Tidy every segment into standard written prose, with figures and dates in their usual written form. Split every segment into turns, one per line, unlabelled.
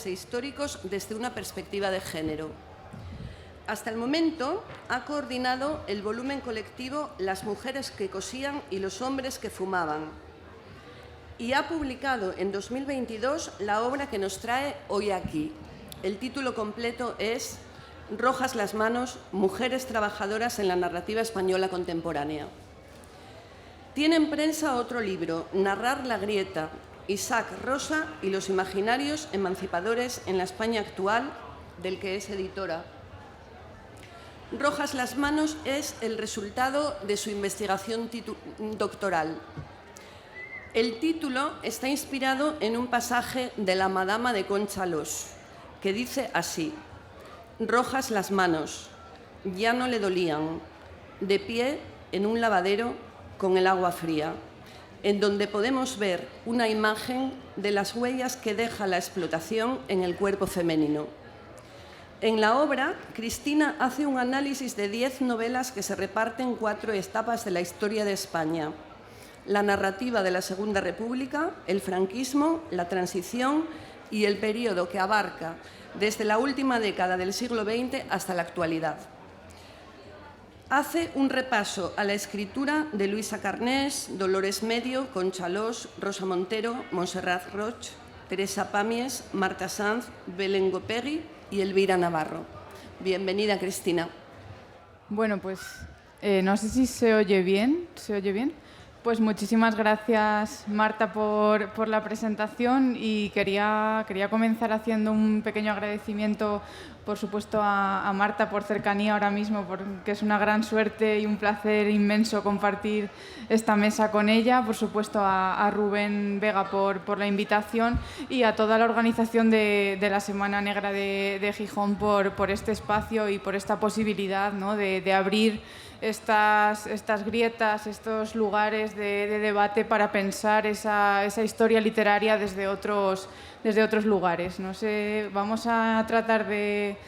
e históricos desde una perspectiva de género. Hasta el momento ha coordinado el volumen colectivo Las mujeres que cosían y los hombres que fumaban, y ha publicado en 2022 la obra que nos trae hoy aquí. El título completo es Rojas las manos, mujeres trabajadoras en la narrativa española contemporánea. Tiene en prensa otro libro, Narrar la grieta, Isaac Rosa y los imaginarios emancipadores en la España actual, del que es editora. Rojas las manos es el resultado de su investigación doctoral. El título está inspirado en un pasaje de La Madama de Concha Alós, que dice así: rojas las manos, ya no le dolían, de pie en un lavadero con el agua fría, en donde podemos ver una imagen de las huellas que deja la explotación en el cuerpo femenino. En la obra, Cristina hace un análisis de 10 novelas que se reparten en 4 etapas de la historia de España: la narrativa de la Segunda República, el franquismo, la transición y el periodo que abarca desde la última década del siglo XX hasta la actualidad. Hace un repaso a la escritura de Luisa Carnés, Dolores Medio, Concha Alós, Rosa Montero, Montserrat Roig, Teresa Pàmies, Marta Sanz, Belén Gopegui y Elvira Navarro. Bienvenida, Cristina.
Bueno, pues no sé si se oye bien. ¿Se oye bien? Pues muchísimas gracias, Marta, por la presentación, y quería comenzar haciendo un pequeño agradecimiento, por supuesto, a Marta por cercanía ahora mismo, porque es una gran suerte y un placer inmenso compartir esta mesa con ella, por supuesto a Rubén Vega por la invitación, y a toda la organización de la Semana Negra de Gijón por este espacio y por esta posibilidad, ¿no?, de abrir estas grietas, estos lugares de debate para pensar esa historia literaria desde otros lugares. No sé, vamos a tratar de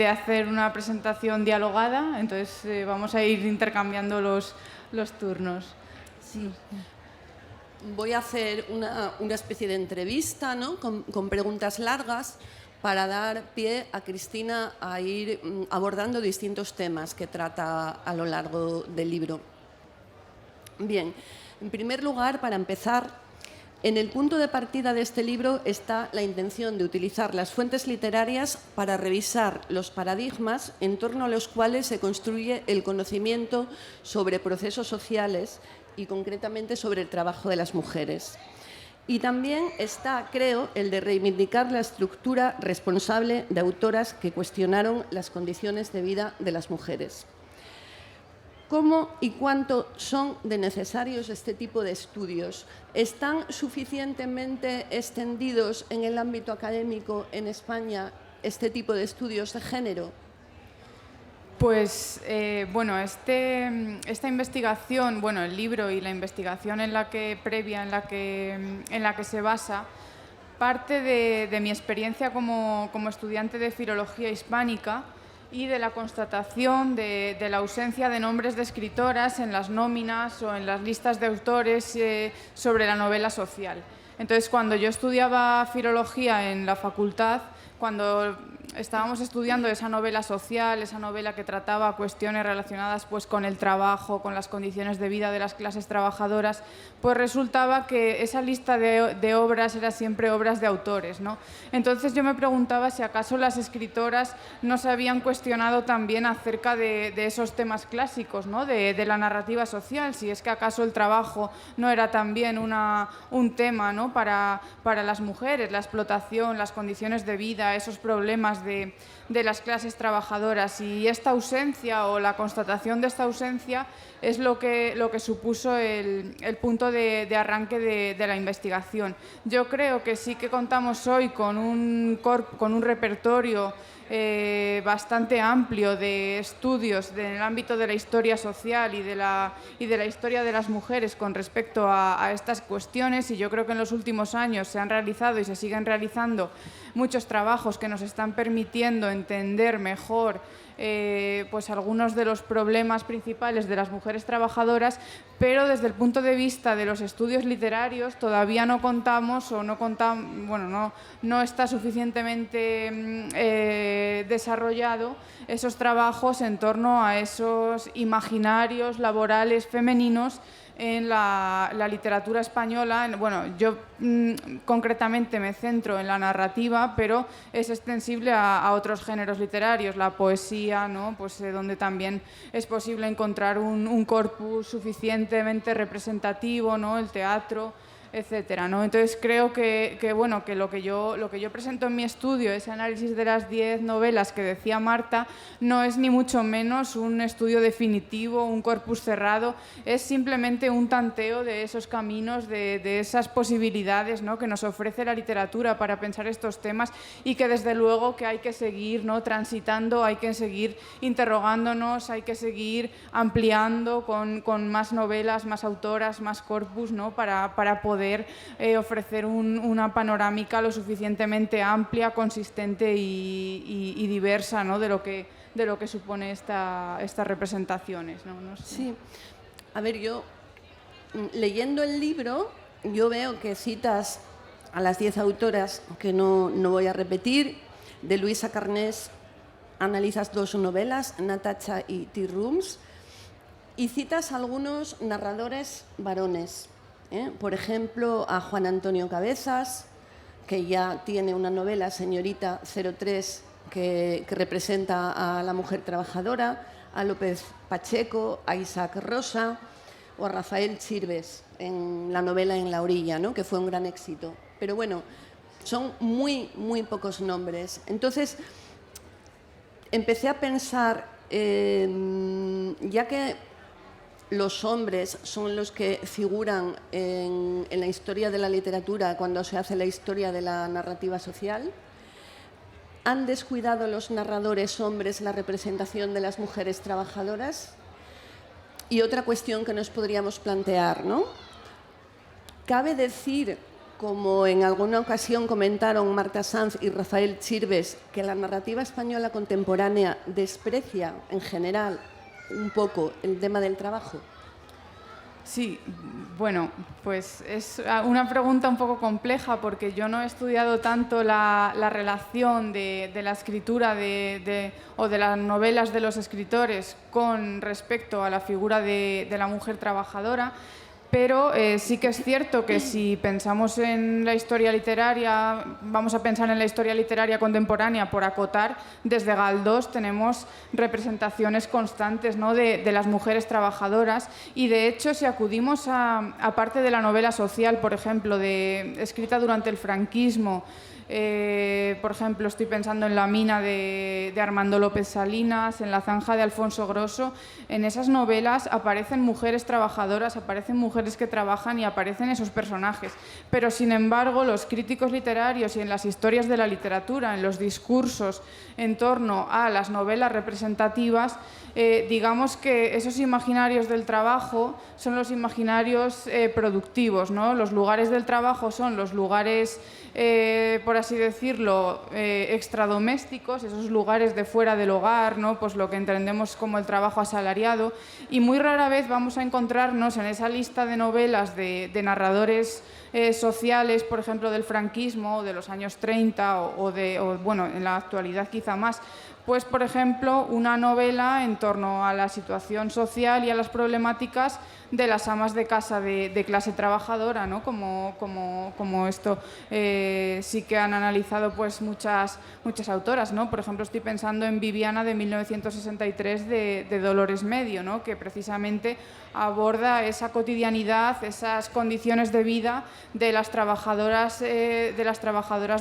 hacer una presentación dialogada, entonces vamos a ir intercambiando los turnos.
Sí. Voy a hacer una especie de entrevista, ¿no?, con preguntas largas, para dar pie a Cristina a ir abordando distintos temas que trata a lo largo del libro. Bien, en primer lugar, para empezar, en el punto de partida de este libro está la intención de utilizar las fuentes literarias para revisar los paradigmas en torno a los cuales se construye el conocimiento sobre procesos sociales y concretamente sobre el trabajo de las mujeres. Y también está, creo, el de reivindicar la estructura responsable de autoras que cuestionaron las condiciones de vida de las mujeres. ¿Cómo y cuánto son de necesarios este tipo de estudios? ¿Están suficientemente extendidos en el ámbito académico en España este tipo de estudios de género?
Pues, bueno, esta investigación, bueno, el libro y la investigación previa en la que se basa, parte de mi experiencia como estudiante de filología hispánica y de la constatación de la ausencia de nombres de escritoras en las nóminas o en las listas de autores sobre la novela social. Entonces, cuando yo estudiaba filología en la facultad, cuando estábamos estudiando esa novela social, esa novela que trataba cuestiones relacionadas pues, con el trabajo, con las condiciones de vida de las clases trabajadoras, pues resultaba que esa lista de obras era siempre obras de autores, ¿no? Entonces yo me preguntaba si acaso las escritoras no se habían cuestionado también acerca de esos temas clásicos, ¿no?, de la narrativa social, si es que acaso el trabajo no era también un tema, ¿no?, para las mujeres, la explotación, las condiciones de vida, esos problemas de las clases trabajadoras, y esta ausencia o la constatación de esta ausencia es lo que supuso el punto de arranque de la investigación. Yo creo que sí que contamos hoy con un repertorio bastante amplio de estudios en el ámbito de la historia social y de la historia de las mujeres con respecto a estas cuestiones, y yo creo que en los últimos años se han realizado y se siguen realizando muchos trabajos que nos están permitiendo entender mejor pues algunos de los problemas principales de las mujeres trabajadoras, pero desde el punto de vista de los estudios literarios todavía no contamos o no está suficientemente desarrollado esos trabajos en torno a esos imaginarios laborales femeninos en la literatura española. Bueno, yo concretamente me centro en la narrativa, pero es extensible a otros géneros literarios, la poesía, ¿no? Pues, donde también es posible encontrar un corpus suficientemente representativo, ¿no? El teatro, etcétera, ¿no? Entonces creo que lo que yo presento en mi estudio, ese análisis de las 10 novelas que decía Marta, no es ni mucho menos un estudio definitivo, un corpus cerrado, es simplemente un tanteo de esos caminos, de esas posibilidades, ¿no? Que nos ofrece la literatura para pensar estos temas, y que desde luego que hay que seguir, ¿no? Transitando, hay que seguir interrogándonos, hay que seguir ampliando con más novelas, más autoras, más corpus, ¿no? Para poder ofrecer una panorámica lo suficientemente amplia, consistente y diversa, ¿no? de lo que supone estas representaciones, ¿no? No sé.
Sí, a ver, yo leyendo el libro, yo veo que citas a las 10 autoras que no voy a repetir. De Luisa Carnés analizas 2 novelas, Natacha y Tea Rooms, y citas a algunos narradores varones. Por ejemplo, a Juan Antonio Cabezas, que ya tiene una novela, Señorita 03, que representa a la mujer trabajadora, a López Pacheco, a Isaac Rosa o a Rafael Chirves en la novela En la orilla, ¿no? Que fue un gran éxito. Pero bueno, son muy, muy pocos nombres. Entonces, empecé a pensar, ya que los hombres son los que figuran en la historia de la literatura cuando se hace la historia de la narrativa social, ¿han descuidado los narradores hombres la representación de las mujeres trabajadoras? Y otra cuestión que nos podríamos plantear, ¿no? ¿Cabe decir, como en alguna ocasión comentaron Marta Sanz y Rafael Chirves, que la narrativa española contemporánea desprecia en general un poco el tema del trabajo?
Sí, bueno, pues es una pregunta un poco compleja, porque yo no he estudiado tanto la relación de la escritura o de las novelas de los escritores con respecto a la figura de la mujer trabajadora. Pero sí que es cierto que si pensamos en la historia literaria, vamos a pensar en la historia literaria contemporánea, por acotar, desde Galdós tenemos representaciones constantes, ¿no? de las mujeres trabajadoras, y de hecho si acudimos a parte de la novela social, por ejemplo, escrita durante el franquismo, por ejemplo, estoy pensando en La mina de Armando López Salinas, en La zanja de Alfonso Grosso. En esas novelas aparecen mujeres trabajadoras, aparecen mujeres que trabajan y aparecen esos personajes. Pero, sin embargo, los críticos literarios y en las historias de la literatura, en los discursos en torno a las novelas representativas, digamos que esos imaginarios del trabajo son los imaginarios productivos, ¿no? Los lugares del trabajo son los lugares, por así decirlo, extradomésticos, esos lugares de fuera del hogar, ¿no? Pues lo que entendemos como el trabajo asalariado, y muy rara vez vamos a encontrarnos en esa lista de novelas de narradores sociales, por ejemplo, del franquismo, de los años 30 o bueno, en la actualidad quizá más, pues, por ejemplo, una novela en torno a la situación social y a las problemáticas de las amas de casa de clase trabajadora, ¿no? Como esto sí que han analizado pues muchas autoras, ¿no? Por ejemplo, estoy pensando en Viviana, de 1963, de Dolores Medio, ¿no? Que precisamente aborda esa cotidianidad, esas condiciones de vida de las trabajadoras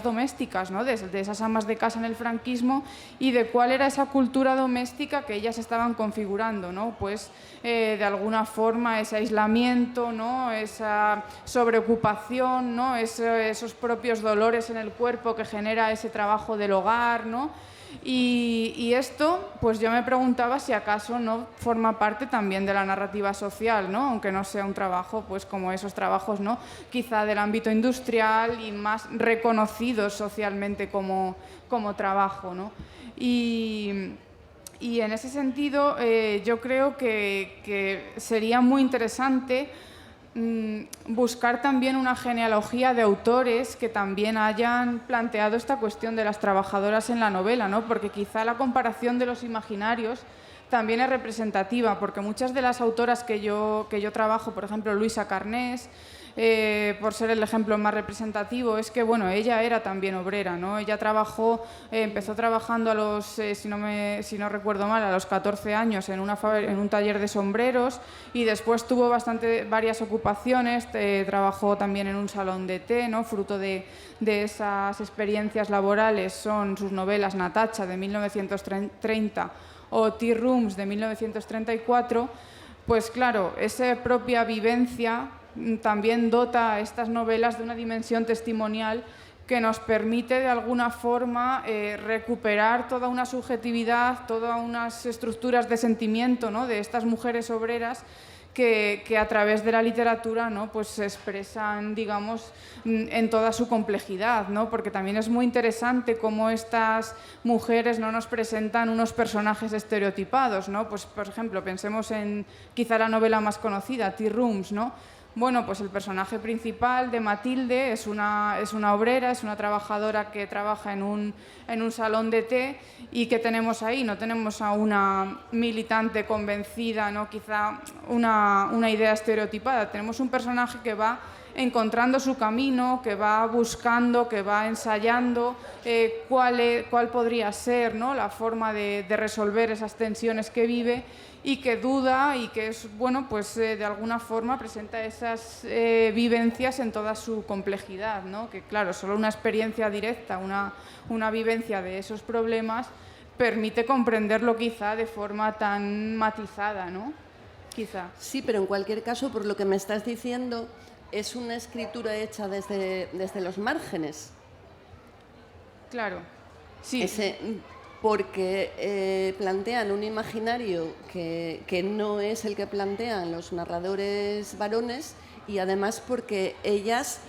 domésticas, ¿no? De esas amas de casa en el franquismo, y de cuál era esa cultura doméstica que ellas estaban configurando, ¿no? Pues de alguna forma ese aislamiento, ¿no? Esa sobreocupación, ¿no? Esos propios dolores en el cuerpo que genera ese trabajo del hogar, ¿no? Y esto, pues yo me preguntaba si acaso no forma parte también de la narrativa social, ¿no? Aunque no sea un trabajo, pues como esos trabajos, ¿no? Quizá del ámbito industrial y más reconocidos socialmente como trabajo, ¿no? Y en ese sentido, yo creo que sería muy interesante buscar también una genealogía de autores que también hayan planteado esta cuestión de las trabajadoras en la novela, ¿no? Porque quizá la comparación de los imaginarios también es representativa, porque muchas de las autoras que yo trabajo, por ejemplo, Luisa Carnés, por ser el ejemplo más representativo, es que bueno, ella era también obrera, ¿no? Ella empezó trabajando a los, si no recuerdo mal, a los 14 años en un taller de sombreros y después tuvo varias ocupaciones, trabajó también en un salón de té, ¿no? Fruto de esas experiencias laborales son sus novelas Natacha de 1930 o Tea Rooms de 1934, pues claro, esa propia vivencia también dota a estas novelas de una dimensión testimonial que nos permite de alguna forma recuperar toda una subjetividad, todas unas estructuras de sentimiento, ¿no? De estas mujeres obreras que a través de la literatura, ¿no? Pues se expresan, digamos, en toda su complejidad, ¿no? Porque también es muy interesante cómo estas mujeres no nos presentan unos personajes estereotipados, ¿no? Pues, por ejemplo, pensemos en quizá la novela más conocida, Tea Rooms, ¿no? Bueno, pues el personaje principal de Matilde es una obrera, es una trabajadora que trabaja en un salón de té y que tenemos ahí, no tenemos a una militante convencida, ¿no? Quizá una idea estereotipada, tenemos un personaje que va encontrando su camino, que va buscando, que va ensayando cuál podría ser, ¿no? La forma de resolver esas tensiones que vive y que duda y que es, bueno, pues de alguna forma presenta esas vivencias en toda su complejidad, ¿no? Que claro, solo una experiencia directa, una vivencia de esos problemas permite comprenderlo quizá de forma tan matizada, ¿no? Quizá.
Sí, pero en cualquier caso, por lo que me estás diciendo, es una escritura hecha desde los márgenes.
Claro, sí.
Porque plantean un imaginario que no es el que plantean los narradores varones y además porque ellas,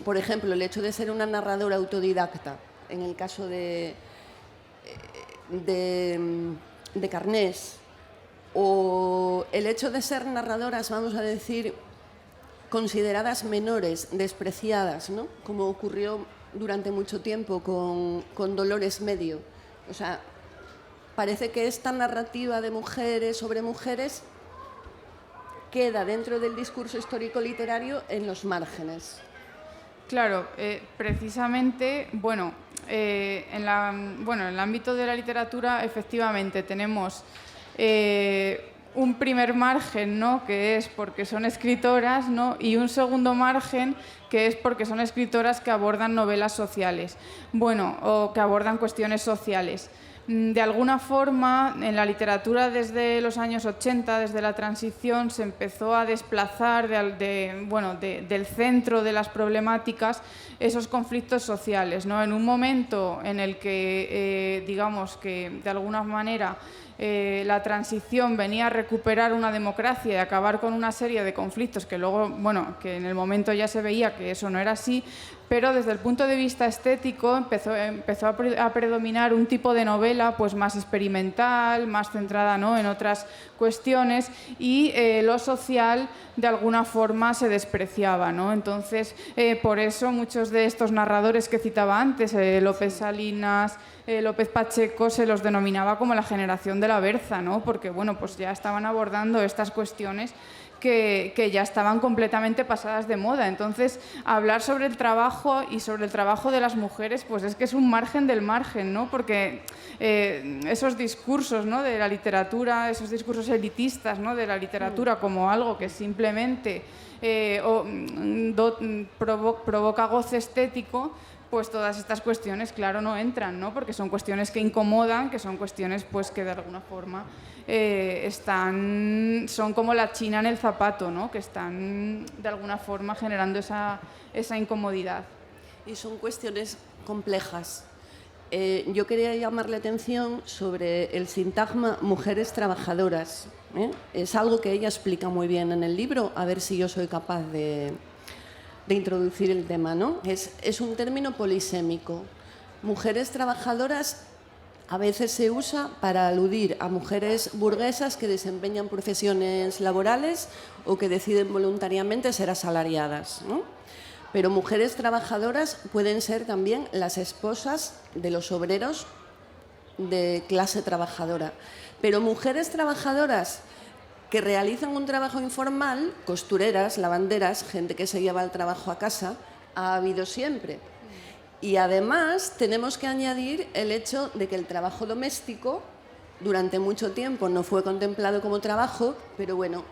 por ejemplo, el hecho de ser una narradora autodidacta, en el caso de Carnés, o el hecho de ser narradoras, vamos a decir, consideradas menores, despreciadas, ¿no? Como ocurrió durante mucho tiempo con Dolores Medio. O sea, parece que esta narrativa de mujeres sobre mujeres queda dentro del discurso histórico-literario en los márgenes.
Claro, precisamente, bueno, en el ámbito de la literatura efectivamente tenemos un primer margen, ¿no? Que es porque son escritoras, ¿no? Y un segundo margen que es porque son escritoras que abordan novelas sociales, bueno, o que abordan cuestiones sociales. De alguna forma, en la literatura desde los años 80, desde la transición, se empezó a desplazar del centro de las problemáticas esos conflictos sociales, ¿no? En un momento en el que, digamos que de alguna manera, la transición venía a recuperar una democracia y acabar con una serie de conflictos que luego, bueno, que en el momento ya se veía que eso no era así, pero desde el punto de vista estético empezó a predominar un tipo de novela pues más experimental, más centrada, ¿no? En otras cuestiones y lo social de alguna forma se despreciaba, ¿no? Entonces, por eso muchos de estos narradores que citaba antes, López Salinas, López Pacheco, se los denominaba como la generación de la berza, ¿no? Porque bueno, pues ya estaban abordando estas cuestiones que ya estaban completamente pasadas de moda. Entonces, hablar sobre el trabajo y sobre el trabajo de las mujeres, pues es que es un margen del margen, ¿no? Porque esos discursos, ¿no? De la literatura, esos discursos elitistas, ¿no? De la literatura como algo que simplemente provoca goce estético, pues todas estas cuestiones, claro, no entran, ¿no? Porque son cuestiones que incomodan, que son cuestiones pues que de alguna forma son como la china en el zapato, ¿no? Que están de alguna forma generando esa incomodidad.
Y son cuestiones complejas. Yo quería llamar la atención sobre el sintagma mujeres trabajadoras. Es algo que ella explica muy bien en el libro, a ver si yo soy capaz de introducir el tema, ¿no? Es un término polisémico. Mujeres trabajadoras a veces se usa para aludir a mujeres burguesas que desempeñan profesiones laborales o que deciden voluntariamente ser asalariadas, ¿no? Pero mujeres trabajadoras pueden ser también las esposas de los obreros de clase trabajadora. Pero mujeres trabajadoras que realizan un trabajo informal, costureras, lavanderas, gente que se lleva el trabajo a casa, ha habido siempre. Y además tenemos que añadir el hecho de que el trabajo doméstico durante mucho tiempo no fue contemplado como trabajo, pero bueno,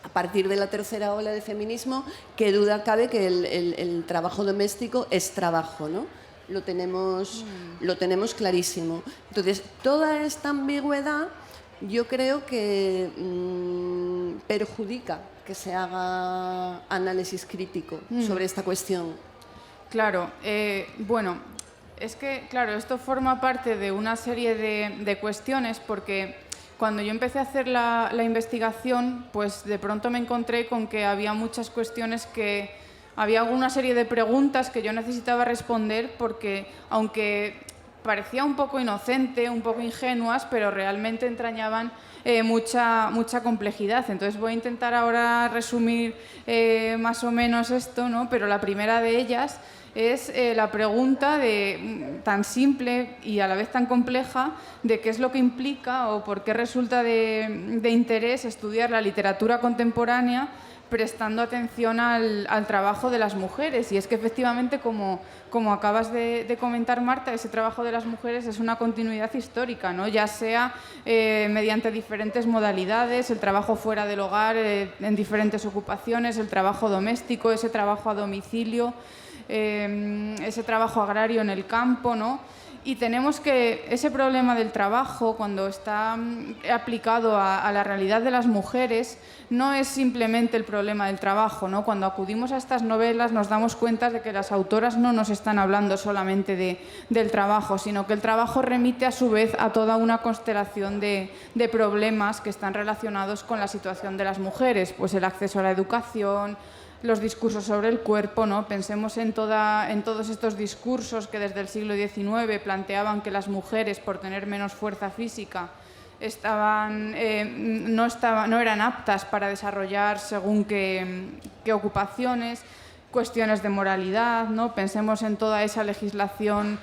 a partir de la tercera ola de feminismo, qué duda cabe que el trabajo doméstico es trabajo, ¿no? Lo tenemos clarísimo. Entonces, toda esta ambigüedad yo creo que perjudica que se haga análisis crítico sobre esta cuestión.
Claro, bueno, es que, claro, esto forma parte de una serie de cuestiones porque cuando yo empecé a hacer la investigación, pues de pronto me encontré con que había muchas cuestiones que... Había una serie de preguntas que yo necesitaba responder porque, aunque parecía un poco inocente, un poco ingenuas, pero realmente entrañaban mucha complejidad. Entonces voy a intentar ahora resumir más o menos esto, ¿no? Pero la primera de ellas es la pregunta tan simple y a la vez tan compleja de qué es lo que implica o por qué resulta de interés estudiar la literatura contemporánea prestando atención al trabajo de las mujeres. Y es que efectivamente, como acabas de comentar, Marta, ese trabajo de las mujeres es una continuidad histórica, ¿no? Ya sea mediante diferentes modalidades, el trabajo fuera del hogar, en diferentes ocupaciones, el trabajo doméstico, ese trabajo a domicilio, ese trabajo agrario en el campo, ¿no? Y tenemos que ese problema del trabajo, cuando está aplicado a la realidad de las mujeres, no es simplemente el problema del trabajo, ¿no? Cuando acudimos a estas novelas nos damos cuenta de que las autoras no nos están hablando solamente del trabajo, sino que el trabajo remite a su vez a toda una constelación de problemas que están relacionados con la situación de las mujeres, pues el acceso a la educación, los discursos sobre el cuerpo, ¿no? Pensemos en todos estos discursos que desde el siglo XIX planteaban que las mujeres, por tener menos fuerza física, no eran aptas para desarrollar según qué ocupaciones, cuestiones de moralidad, ¿no? Pensemos en toda esa legislación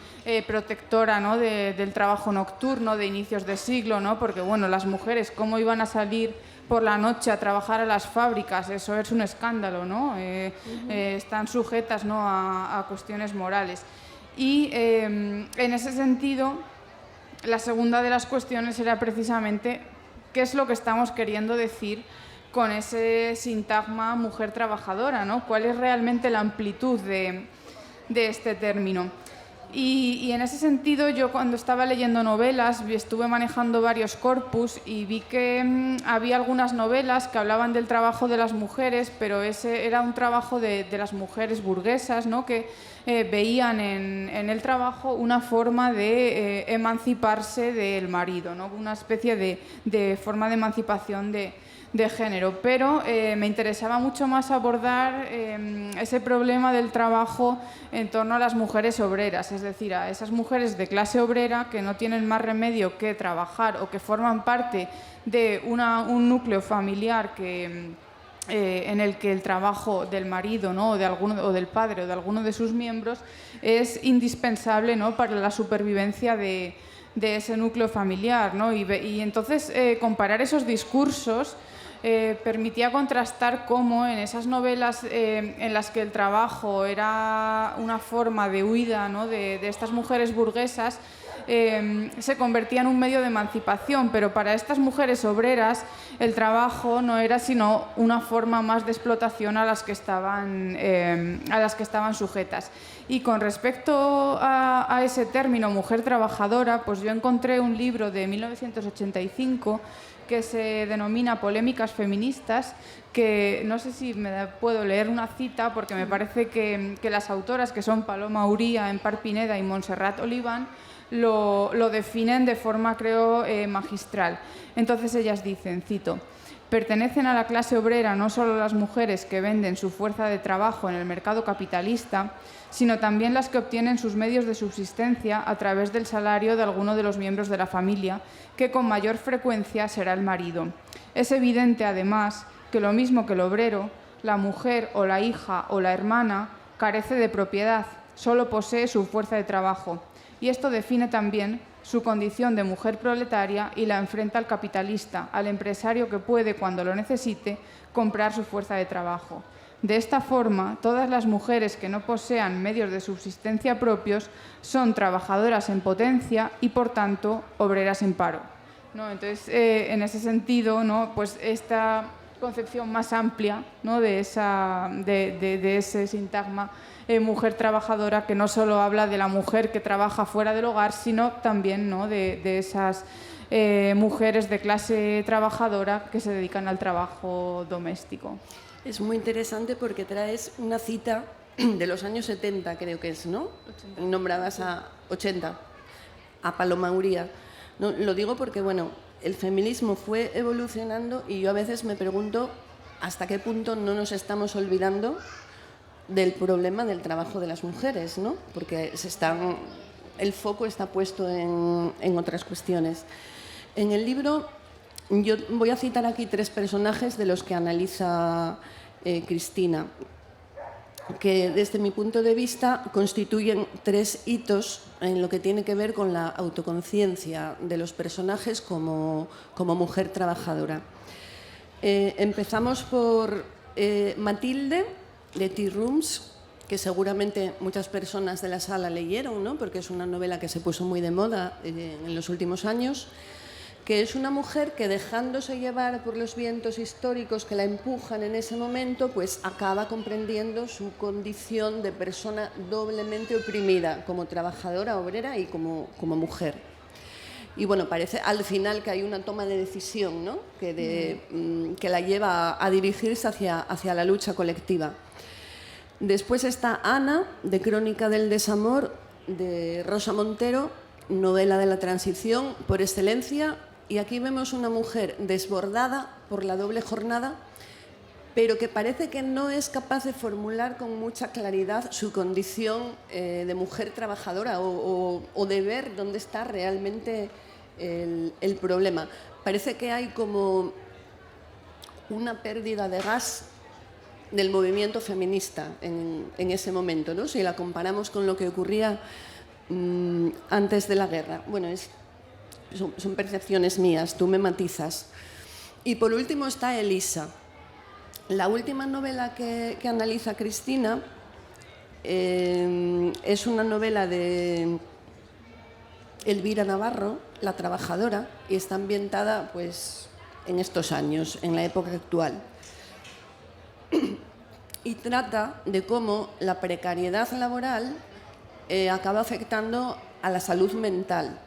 protectora, ¿no? del trabajo nocturno de inicios de siglo, ¿no? Porque bueno, las mujeres, ¿cómo iban a salir por la noche a trabajar a las fábricas? Eso es un escándalo, ¿no? Están sujetas, ¿no? a cuestiones morales. Y en ese sentido, la segunda de las cuestiones era precisamente qué es lo que estamos queriendo decir con ese sintagma mujer trabajadora, ¿no? ¿Cuál es realmente la amplitud de este término? Y en ese sentido, yo cuando estaba leyendo novelas estuve manejando varios corpus y vi que había algunas novelas que hablaban del trabajo de las mujeres, pero ese era un trabajo de las mujeres burguesas, ¿no? Que veían en el trabajo una forma de emanciparse del marido, ¿no? Una especie de forma de emancipación de género, pero me interesaba mucho más abordar ese problema del trabajo en torno a las mujeres obreras, es decir, a esas mujeres de clase obrera que no tienen más remedio que trabajar o que forman parte de un núcleo familiar en el que el trabajo del marido, ¿no? o del padre o de alguno de sus miembros es indispensable, ¿no? para la supervivencia de ese núcleo familiar, ¿no? Y entonces comparar esos discursos permitía contrastar cómo en esas novelas en las que el trabajo era una forma de huida, ¿no?, de estas mujeres burguesas, se convertía en un medio de emancipación, pero para estas mujeres obreras el trabajo no era sino una forma más de explotación a las que estaban sujetas. Y con respecto a ese término, mujer trabajadora, pues yo encontré un libro de 1985 que se denomina Polémicas feministas, que no sé si puedo leer una cita, porque me parece que las autoras, que son Paloma Uría, Empar Pineda y Montserrat Oliván, lo definen de forma, creo, magistral. Entonces ellas dicen, cito: pertenecen a la clase obrera no solo las mujeres que venden su fuerza de trabajo en el mercado capitalista, sino también las que obtienen sus medios de subsistencia a través del salario de alguno de los miembros de la familia, que con mayor frecuencia será el marido. Es evidente, además, que lo mismo que el obrero, la mujer o la hija o la hermana carece de propiedad, solo posee su fuerza de trabajo. Y esto define también su condición de mujer proletaria y la enfrenta al capitalista, al empresario que puede, cuando lo necesite, comprar su fuerza de trabajo. De esta forma, todas las mujeres que no posean medios de subsistencia propios son trabajadoras en potencia y, por tanto, obreras en paro, ¿no? Entonces, en ese sentido, ¿no?, pues esta concepción más amplia, ¿no?, de ese sintagma mujer trabajadora, que no solo habla de la mujer que trabaja fuera del hogar, sino también, ¿no?, de esas mujeres de clase trabajadora que se dedican al trabajo doméstico.
Es muy interesante porque traes una cita de los años 70, creo que es, ¿no? 80. Nombrabas a 80, a Paloma Uría. No, lo digo porque, bueno, el feminismo fue evolucionando y yo a veces me pregunto hasta qué punto no nos estamos olvidando del problema del trabajo de las mujeres, ¿no? Porque el foco está puesto en otras cuestiones. En el libro yo voy a citar aquí 3 personajes de los que analiza Cristina, que desde mi punto de vista constituyen 3 hitos en lo que tiene que ver con la autoconciencia de los personajes como mujer trabajadora. Empezamos por Matilde, de Tea Rooms, que seguramente muchas personas de la sala leyeron, ¿no?, porque es una novela que se puso muy de moda en los últimos años, que es una mujer que, dejándose llevar por los vientos históricos que la empujan en ese momento, pues acaba comprendiendo su condición de persona doblemente oprimida, como trabajadora obrera y como mujer. Y bueno, parece al final que hay una toma de decisión, ¿no?, que la lleva a dirigirse hacia la lucha colectiva. Después está Ana, de Crónica del desamor, de Rosa Montero, novela de la transición por excelencia. Y aquí vemos una mujer desbordada por la doble jornada, pero que parece que no es capaz de formular con mucha claridad su condición de mujer trabajadora o de ver dónde está realmente el problema. Parece que hay como una pérdida de gas del movimiento feminista en ese momento, ¿no?, si la comparamos con lo que ocurría antes de la guerra. Bueno, son percepciones mías, tú me matizas. Y por último está Elisa. La última novela que analiza Cristina es una novela de Elvira Navarro, La trabajadora, y está ambientada, pues, en estos años, en la época actual. Y trata de cómo la precariedad laboral acaba afectando a la salud mental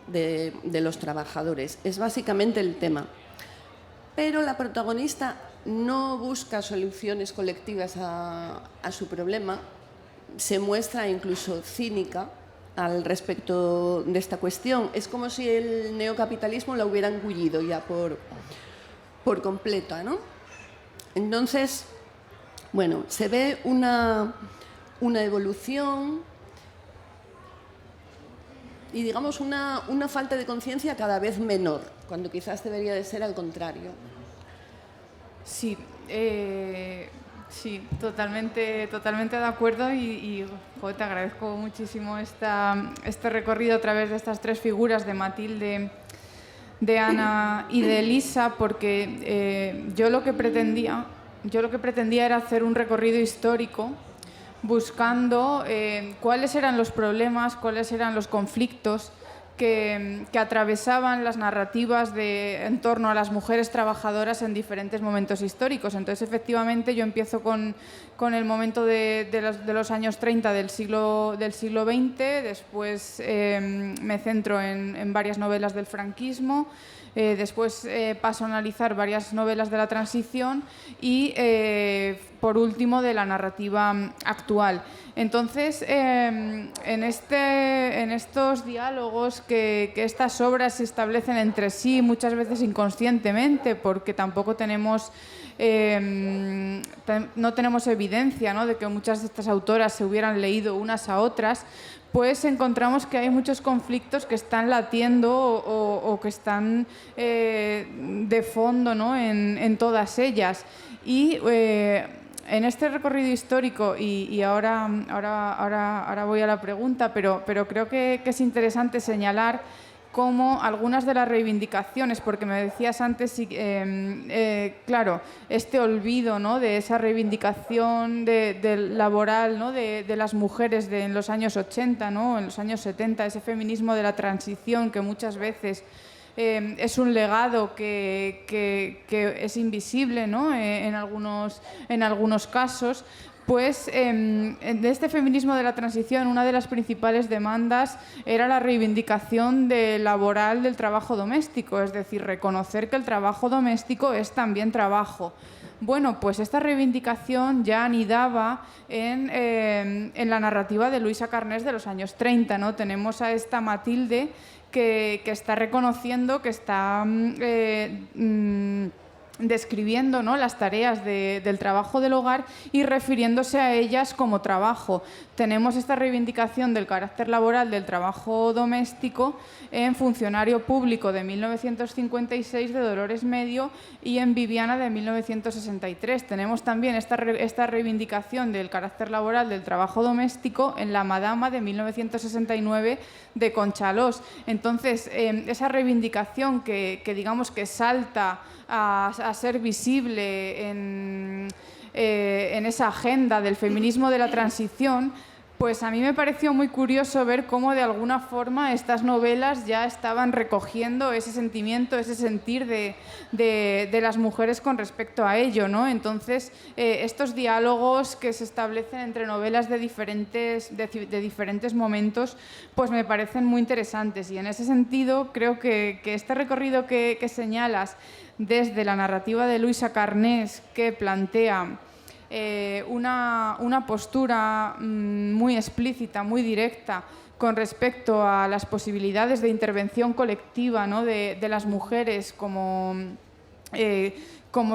de los trabajadores. Es básicamente el tema. Pero la protagonista no busca soluciones colectivas a su problema, se muestra incluso cínica al respecto de esta cuestión. Es como si el neocapitalismo la hubiera engullido ya por completa, ¿no? Entonces, bueno, se ve una evolución y, digamos, una falta de conciencia cada vez menor, cuando quizás debería de ser al contrario.
Sí, sí, totalmente de acuerdo y te agradezco muchísimo este recorrido a través de estas 3 figuras de Matilde, de Ana y de Elisa, porque yo lo que pretendía era hacer un recorrido histórico buscando cuáles eran los problemas, cuáles eran los conflictos que atravesaban las narrativas en torno a las mujeres trabajadoras en diferentes momentos históricos. Entonces, efectivamente, yo empiezo con el momento de los años 30 del siglo XX, después me centro en varias novelas del franquismo, después paso a analizar varias novelas de la transición y, por último, de la narrativa actual. Entonces, en estos diálogos que estas obras se establecen entre sí, muchas veces inconscientemente, porque tampoco tenemos no tenemos evidencia, ¿no?, de que muchas de estas autoras se hubieran leído unas a otras, pues encontramos que hay muchos conflictos que están latiendo o que están de fondo, ¿no?, en todas ellas. Y en este recorrido histórico, y ahora voy a la pregunta, pero creo que es interesante señalar cómo algunas de las reivindicaciones, porque me decías antes, claro, este olvido, ¿no?, de esa reivindicación laboral, ¿no?, de las mujeres en los años 80, ¿no?, en los años 70, ese feminismo de la transición que muchas veces es un legado que es invisible, ¿no?, en algunos casos. Pues de este feminismo de la transición, una de las principales demandas era la reivindicación laboral del trabajo doméstico, es decir, reconocer que el trabajo doméstico es también trabajo. Bueno, pues esta reivindicación ya anidaba en la narrativa de Luisa Carnés de los años 30, ¿no? Tenemos a esta Matilde que está reconociendo, que está describiendo, ¿no?, las tareas del trabajo del hogar y refiriéndose a ellas como trabajo. Tenemos esta reivindicación del carácter laboral del trabajo doméstico en Funcionario Público de 1956 de Dolores Medio y en Viviana de 1963. Tenemos también esta reivindicación del carácter laboral del trabajo doméstico en La Madama de 1969 de Concha Alós. Entonces, esa reivindicación que digamos que salta a ser visible en esa agenda del feminismo de la transición, pues a mí me pareció muy curioso ver cómo de alguna forma estas novelas ya estaban recogiendo ese sentimiento, ese sentir de las mujeres con respecto a ello, ¿no? Entonces, estos diálogos que se establecen entre novelas de diferentes momentos, pues me parecen muy interesantes. Y en ese sentido, creo que este recorrido que señalas desde la narrativa de Luisa Carnés, que plantea una postura muy explícita, muy directa con respecto a las posibilidades de intervención colectiva, ¿no?, de las mujeres como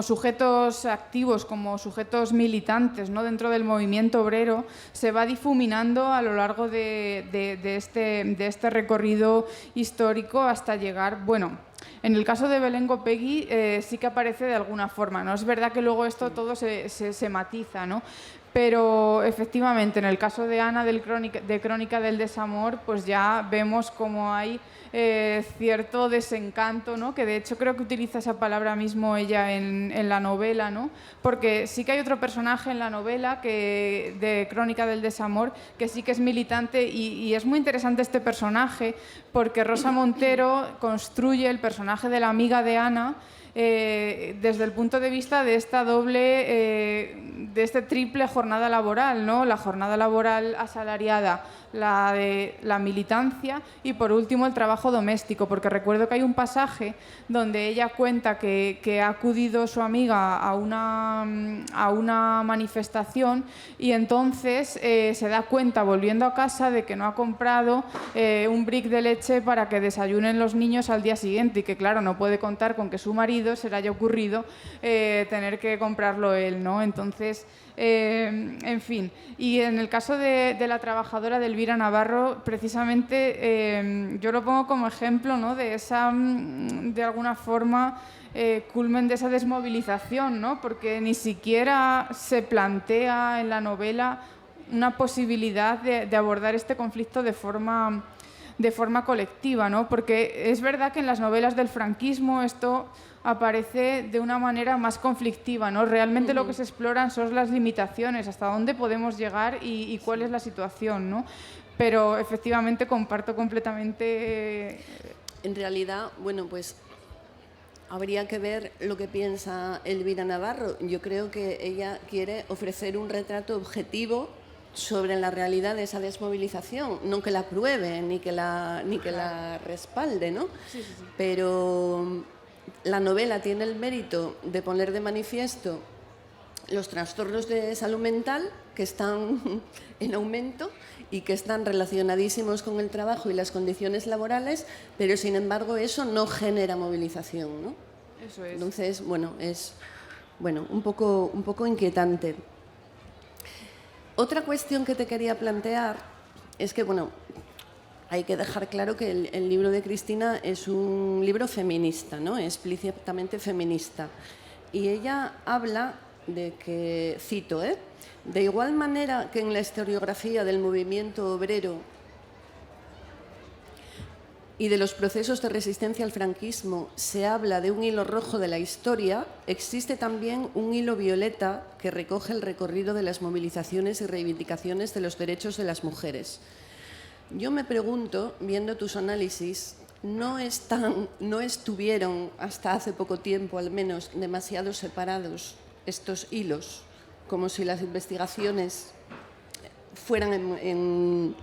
sujetos activos, como sujetos militantes, ¿no?, dentro del movimiento obrero, se va difuminando a lo largo de este recorrido histórico hasta llegar, bueno, en el caso de Belén Gopegui sí que aparece de alguna forma, ¿no? Es verdad que luego esto todo se matiza, ¿no? Pero efectivamente, en el caso de Ana de Crónica del desamor, pues ya vemos cómo hay cierto desencanto, ¿no?, que de hecho creo que utiliza esa palabra mismo ella en la novela, ¿no?, porque sí que hay otro personaje en la novela de Crónica del desamor que sí que es militante y es muy interesante este personaje porque Rosa Montero construye el personaje de la amiga de Ana desde el punto de vista de esta de este triple jornada laboral, ¿no?, la jornada laboral asalariada, la de la militancia y por último el trabajo doméstico, porque recuerdo que hay un pasaje donde ella cuenta que ha acudido su amiga a una manifestación y entonces se da cuenta volviendo a casa de que no ha comprado un brick de leche para que desayunen los niños al día siguiente y que claro, no puede contar con que su marido se le haya ocurrido tener que comprarlo él, ¿no? Entonces, en fin, y en el caso de la trabajadora de Elvira Navarro, precisamente yo lo pongo como ejemplo, ¿no?, de alguna forma, culmen de esa desmovilización, ¿no?, porque ni siquiera se plantea en la novela una posibilidad de abordar este conflicto de forma de forma colectiva, ¿no? Porque es verdad que en las novelas del franquismo esto aparece de una manera más conflictiva, ¿no? Realmente lo que se exploran son las limitaciones, hasta dónde podemos llegar y cuál es la situación, ¿no? Pero efectivamente comparto completamente...
En realidad, bueno, pues habría que ver lo que piensa Elvira Navarro. Yo creo que ella quiere ofrecer un retrato objetivo sobre la realidad de esa desmovilización, no que la pruebe ni que la respalde, ¿no?
Sí, sí, sí.
Pero la novela tiene el mérito de poner de manifiesto los trastornos de salud mental que están en aumento y que están relacionadísimos con el trabajo y las condiciones laborales, pero sin embargo eso no genera movilización, ¿no?
Eso es.
Entonces, bueno, es un poco inquietante. Otra cuestión que te quería plantear es que, bueno, hay que dejar claro que el libro de Cristina es un libro feminista, ¿no? Explícitamente feminista. Y ella habla de que, cito, de igual manera que en la historiografía del movimiento obrero y de los procesos de resistencia al franquismo se habla de un hilo rojo de la historia, existe también un hilo violeta que recoge el recorrido de las movilizaciones y reivindicaciones de los derechos de las mujeres. Yo me pregunto, viendo tus análisis, ¿no estuvieron hasta hace poco tiempo, al menos, demasiado separados estos hilos, como si las investigaciones fueran en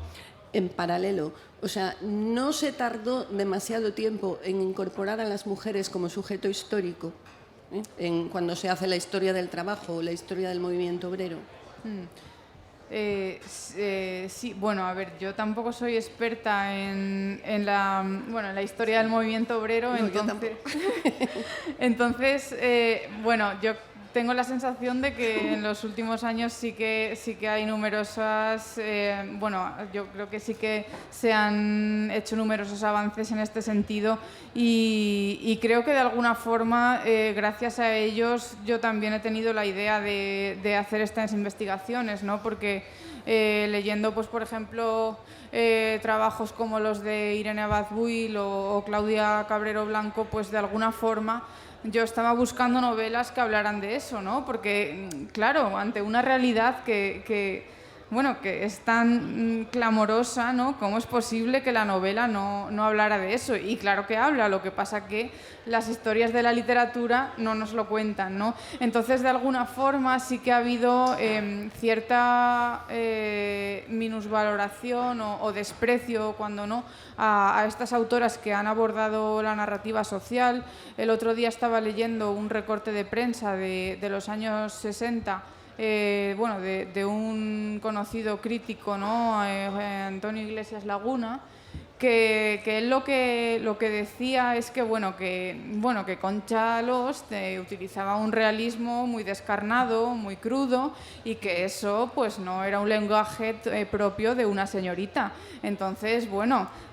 paralelo? O sea, ¿no se tardó demasiado tiempo en incorporar a las mujeres como sujeto histórico cuando se hace la historia del trabajo o la historia del movimiento obrero?
Sí, bueno, a ver, yo tampoco soy experta en la historia del movimiento obrero,
No,
entonces, bueno, yo tengo la sensación de que en los últimos años sí que hay numerosas, bueno, yo creo que sí que se han hecho numerosos avances en este sentido y creo que de alguna forma, gracias a ellos, yo también he tenido la idea de hacer estas investigaciones, ¿no? Porque leyendo, pues, por ejemplo, trabajos como los de Irene Abad-Buil o Claudia Cabrero Blanco, pues de alguna forma yo estaba buscando novelas que hablaran de eso, ¿no? Porque, claro, ante una realidad que es tan clamorosa, ¿no? ¿Cómo es posible que la novela no hablara de eso? Y claro que habla, lo que pasa que las historias de la literatura no nos lo cuentan, ¿no? Entonces, de alguna forma, sí que ha habido cierta minusvaloración o desprecio, cuando no, a estas autoras que han abordado la narrativa social. El otro día estaba leyendo un recorte de prensa de los años 60, de un conocido crítico, ¿no? Antonio Iglesias Laguna, que él lo que decía es que Concha Alós utilizaba un realismo muy descarnado, muy crudo, y que eso pues no era un lenguaje propio de una señorita. Entonces,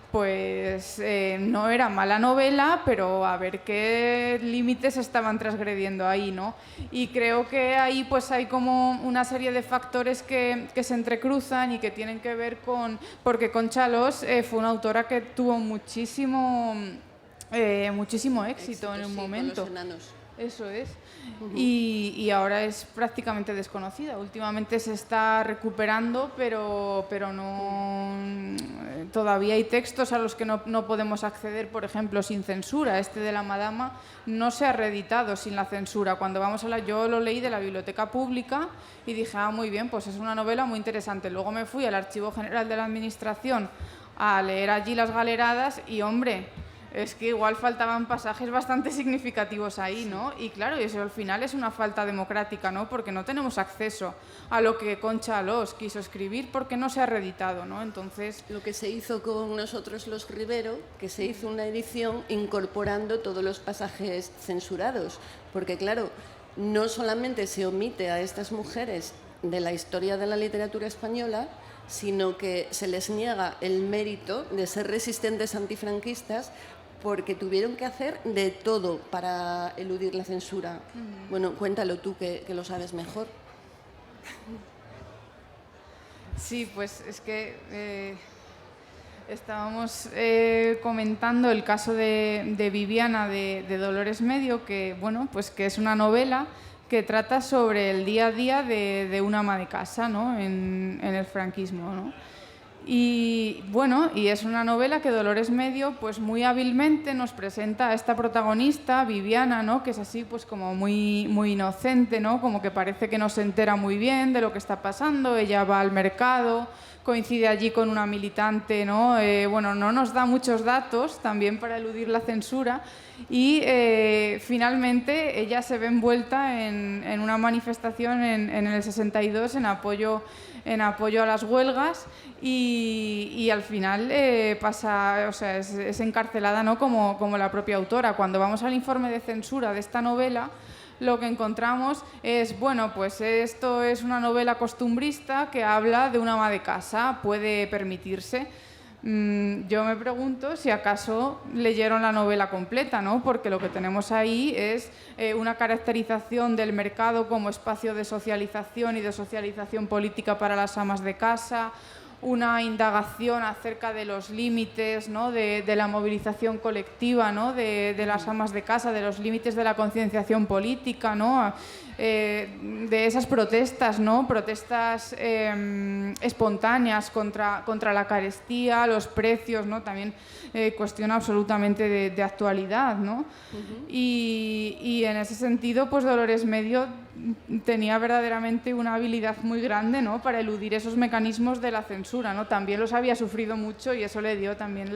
pues no era mala novela, pero a ver qué límites estaban transgrediendo ahí, ¿no? Y creo que ahí pues hay como una serie de factores que se entrecruzan y que tienen que ver porque Concha Alós fue una autora que tuvo muchísimo éxito en un momento.
Con los enanos.
Eso es. Y ahora es prácticamente desconocida. Últimamente se está recuperando, pero no, todavía hay textos a los que no podemos acceder, por ejemplo, sin censura. Este de La Madama no se ha reeditado sin la censura. Cuando yo lo leí de la biblioteca pública y dije, muy bien, pues es una novela muy interesante. Luego me fui al Archivo General de la Administración a leer allí las galeradas y, hombre, es que igual faltaban pasajes bastante significativos ahí, ¿no? Y claro, eso al final es una falta democrática, ¿no? Porque no tenemos acceso a lo que Concha Alós quiso escribir porque no se ha reeditado, ¿no? Entonces,
lo que se hizo con nosotros los Rivero, que se hizo una edición incorporando todos los pasajes censurados, porque claro, no solamente se omite a estas mujeres de la historia de la literatura española, sino que se les niega el mérito de ser resistentes antifranquistas, porque tuvieron que hacer de todo para eludir la censura. Bueno, cuéntalo tú, que lo sabes mejor.
Sí, pues es que Estábamos comentando el caso de Viviana de Dolores Medio, que, bueno, pues que es una novela que trata sobre el día a día de una ama de casa, ¿no? en el franquismo, ¿no? Y bueno, y es una novela que Dolores Medio pues muy hábilmente nos presenta a esta protagonista, Viviana, ¿no? Que es así pues como muy inocente, ¿no? Como que parece que no se entera muy bien de lo que está pasando. Ella va al mercado, coincide allí con una militante, ¿no? Bueno, no nos da muchos datos también para eludir la censura y finalmente ella se ve envuelta en una manifestación en el 62 en apoyo a las huelgas y al final pasa, o sea, es encarcelada, ¿no? como la propia autora. Cuando vamos al informe de censura de esta novela, lo que encontramos es, bueno, pues esto es una novela costumbrista que habla de una ama de casa, puede permitirse. Yo me pregunto si acaso leyeron la novela completa, ¿no? Porque lo que tenemos ahí es una caracterización del mercado como espacio de socialización y de socialización política para las amas de casa, una indagación acerca de los límites, ¿no? de la movilización colectiva, ¿no? de las amas de casa, de los límites de la concienciación política, ¿no? De esas protestas, ¿no? Protestas espontáneas contra la carestía, los precios, ¿no? También cuestión absolutamente de actualidad, ¿no? Y en ese sentido, pues Dolores Medio tenía verdaderamente una habilidad muy grande, ¿no? Para eludir esos mecanismos de la censura, ¿no? También los había sufrido mucho y eso le dio también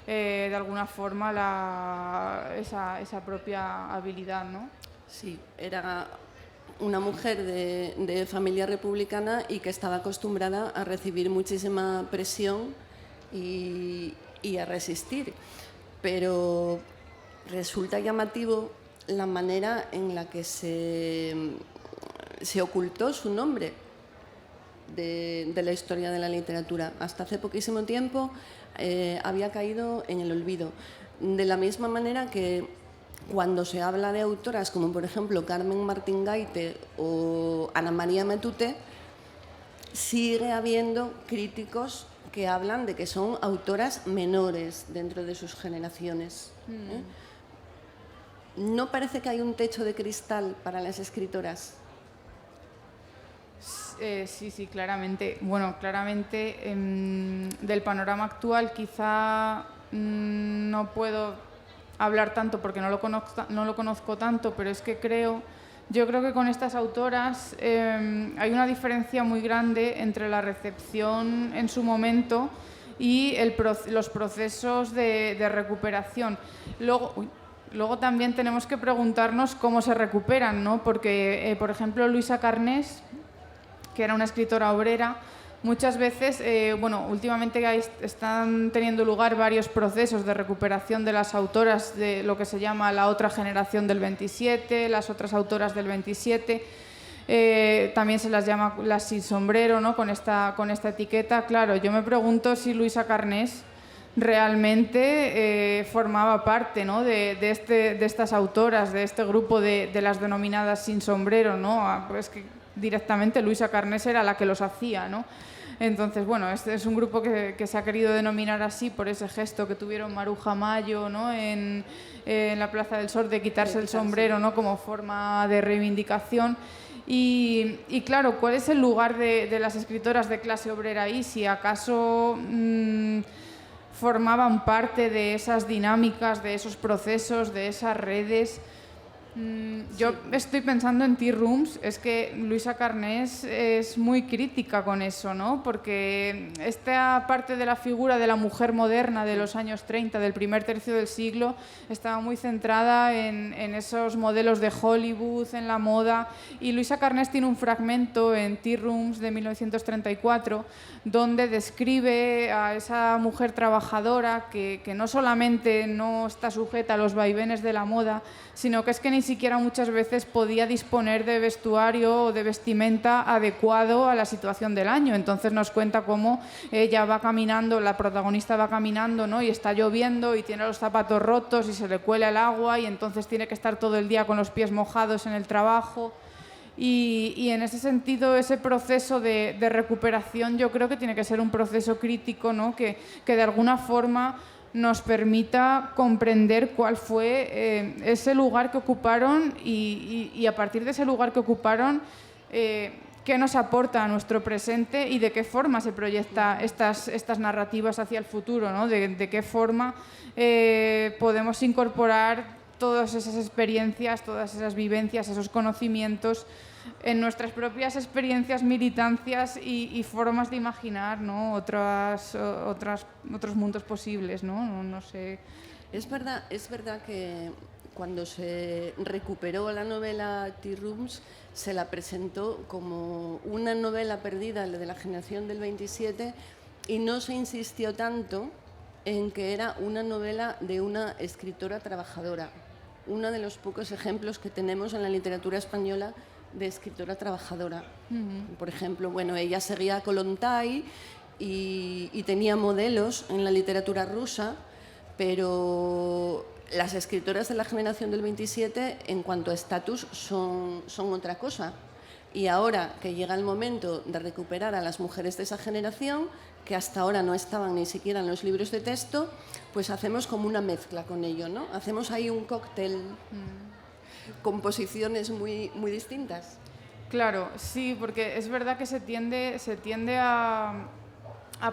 de alguna forma esa propia habilidad, ¿no?
Sí, era una mujer de familia republicana y que estaba acostumbrada a recibir muchísima presión y a resistir. Pero resulta llamativo la manera en la que se ocultó su nombre de la historia de la literatura. Hasta hace poquísimo tiempo había caído en el olvido. De la misma manera que cuando se habla de autoras como por ejemplo Carmen Martín Gaite o Ana María Matute, sigue habiendo críticos que hablan de que son autoras menores dentro de sus generaciones. ¿No parece que hay un techo de cristal para las escritoras?
Sí, claramente. Bueno, claramente del panorama actual quizá no puedo hablar tanto porque no lo conozco tanto, pero es que yo creo que con estas autoras hay una diferencia muy grande entre la recepción en su momento y los procesos de recuperación. Luego también tenemos que preguntarnos cómo se recuperan, ¿no? Porque, por ejemplo, Luisa Carnés, que era una escritora obrera, muchas veces, últimamente están teniendo lugar varios procesos de recuperación de las autoras de lo que se llama la otra generación del 27, las otras autoras del 27. También se las llama las sin sombrero, ¿no? Con esta etiqueta. Claro, yo me pregunto si Luisa Carnés realmente formaba parte, ¿no? de estas autoras, de este grupo de las denominadas sin sombrero, ¿no? Pues que directamente Luisa Carnés era la que los hacía, ¿no? Entonces, bueno, este es un grupo que se ha querido denominar así por ese gesto que tuvieron Maruja Mayo, ¿no? en la Plaza del Sol de quitarse el sombrero, ¿no? Como forma de reivindicación. Y claro, ¿cuál es el lugar de las escritoras de clase obrera ahí? Si acaso formaban parte de esas dinámicas, de esos procesos, de esas redes. Yo estoy pensando en Tea Rooms, es que Luisa Carnés es muy crítica con eso, ¿no? Porque esta parte de la figura de la mujer moderna de los años 30, del primer tercio del siglo, estaba muy centrada en esos modelos de Hollywood, en la moda, y Luisa Carnés tiene un fragmento en Tea Rooms de 1934 donde describe a esa mujer trabajadora que no solamente no está sujeta a los vaivenes de la moda, sino que es que ni siquiera muchas veces podía disponer de vestuario o de vestimenta adecuado a la situación del año. Entonces nos cuenta cómo ella va caminando, la protagonista va caminando, ¿no? Y está lloviendo y tiene los zapatos rotos y se le cuela el agua y entonces tiene que estar todo el día con los pies mojados en el trabajo. Y en ese sentido, ese proceso de recuperación yo creo que tiene que ser un proceso crítico, ¿no? que de alguna forma nos permita comprender cuál fue ese lugar que ocuparon y a partir de ese lugar que ocuparon, qué nos aporta a nuestro presente y de qué forma se proyecta estas narrativas hacia el futuro, ¿no? De qué forma podemos incorporar todas esas experiencias, todas esas vivencias, esos conocimientos en nuestras propias experiencias, militancias y formas de imaginar, ¿no? otros mundos posibles, ¿no? No sé.
Es verdad que cuando se recuperó la novela Tea Rooms se la presentó como una novela perdida, la de la generación del 27, y no se insistió tanto en que era una novela de una escritora trabajadora. Uno de los pocos ejemplos que tenemos en la literatura española de escritora trabajadora. Por ejemplo, bueno, ella seguía a Kollontai y tenía modelos en la literatura rusa, pero las escritoras de la generación del 27, en cuanto a estatus, son otra cosa. Y ahora que llega el momento de recuperar a las mujeres de esa generación, que hasta ahora no estaban ni siquiera en los libros de texto, pues hacemos como una mezcla con ello, ¿no? Hacemos ahí un cóctel con posiciones muy, muy distintas.
Claro, sí, porque es verdad que se tiende a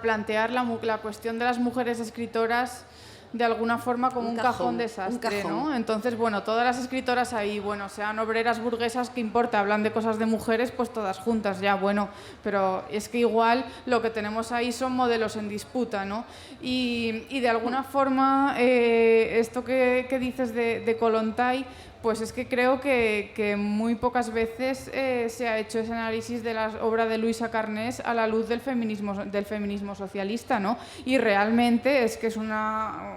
plantear la cuestión de las mujeres escritoras de alguna forma como un cajón desastre, ¿no? Entonces, bueno, todas las escritoras ahí, bueno, sean obreras burguesas, ¿qué importa? Hablan de cosas de mujeres, pues todas juntas, ya, bueno, pero es que igual lo que tenemos ahí son modelos en disputa, ¿no? Y de alguna forma, esto que dices de Kollontai, pues es que creo que muy pocas veces se ha hecho ese análisis de la obra de Luisa Carnés a la luz del feminismo socialista, ¿no? Y realmente es que es una...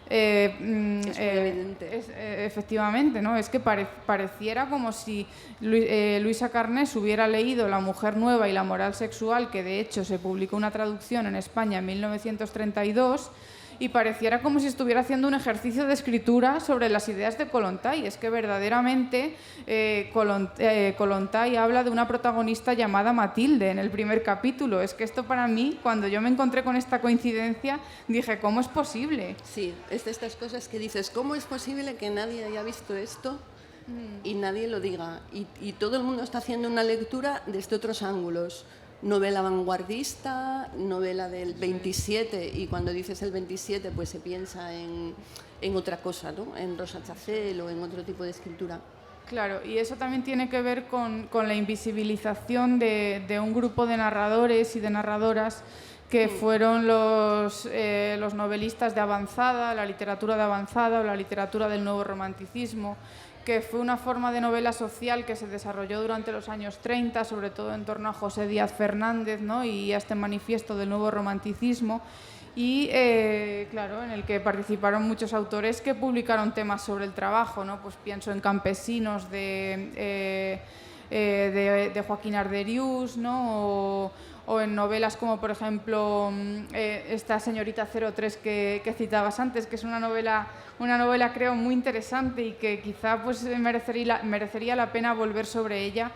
es muy evidente.
Efectivamente, ¿no? Es que pareciera como si Luisa Carnés hubiera leído La mujer nueva y la moral sexual, que de hecho se publicó una traducción en España en 1932, y pareciera como si estuviera haciendo un ejercicio de escritura sobre las ideas de Kollontai. Es que verdaderamente Kollontai habla de una protagonista llamada Matilde en el primer capítulo. Es que esto para mí, cuando yo me encontré con esta coincidencia, dije, ¿cómo es posible?
Sí, es de estas cosas que dices, ¿cómo es posible que nadie haya visto esto y nadie lo diga? Y todo el mundo está haciendo una lectura desde otros ángulos. Novela vanguardista, novela del 27, y cuando dices el 27 pues se piensa en otra cosa, ¿no? En Rosa Chacel o en otro tipo de escritura.
Claro, y eso también tiene que ver con la invisibilización de un grupo de narradores y de narradoras que fueron los novelistas de avanzada, la literatura de avanzada o la literatura del nuevo romanticismo, que fue una forma de novela social que se desarrolló durante los años 30, sobre todo en torno a José Díaz Fernández, ¿no? Y a este manifiesto del nuevo romanticismo, y claro, en el que participaron muchos autores que publicaron temas sobre el trabajo, ¿no? Pues pienso en Campesinos de Joaquín Arderius, ¿no? O en novelas como, por ejemplo, esta Señorita 03 que citabas antes, que es una novela creo muy interesante y que quizá pues merecería la pena volver sobre ella.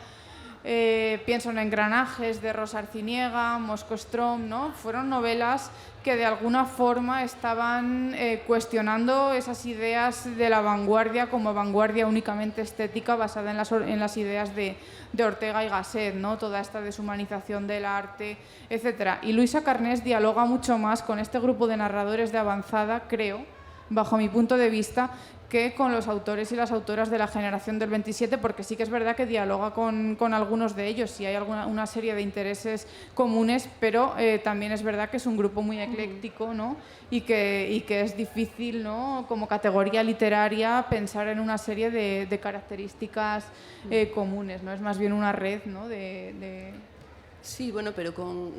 Pienso en Engranajes de Rosa Arciniega, Moscostrom, ¿no? Fueron novelas que de alguna forma estaban cuestionando esas ideas de la vanguardia como vanguardia únicamente estética basada en las ideas de Ortega y Gasset, ¿no? Toda esta deshumanización del arte, etc. Y Luisa Carnés dialoga mucho más con este grupo de narradores de avanzada, creo, bajo mi punto de vista, que con los autores y las autoras de la generación del 27, porque sí que es verdad que dialoga con algunos de ellos y hay una serie de intereses comunes, pero también es verdad que es un grupo muy ecléctico, ¿no? y que es difícil, ¿no? Como categoría literaria pensar en una serie de características comunes, ¿no? Es más bien una red, ¿no?
Sí, bueno, pero con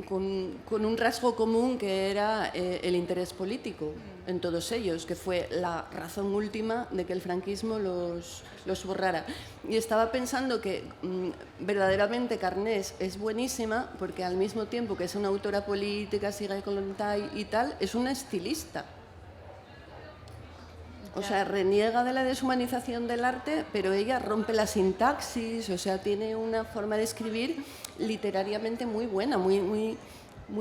un rasgo común que era el interés político en todos ellos, que fue la razón última de que el franquismo los borrara. Y estaba pensando que verdaderamente Carnés es buenísima porque al mismo tiempo que es una autora política, sigue Kollontai y tal, es una estilista. O sea, reniega de la deshumanización del arte, pero ella rompe la sintaxis, o sea, tiene una forma de escribir literariamente muy buena, muy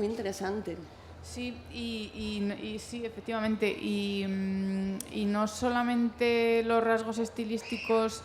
interesante.
Sí, y sí, efectivamente. Y no solamente los rasgos estilísticos,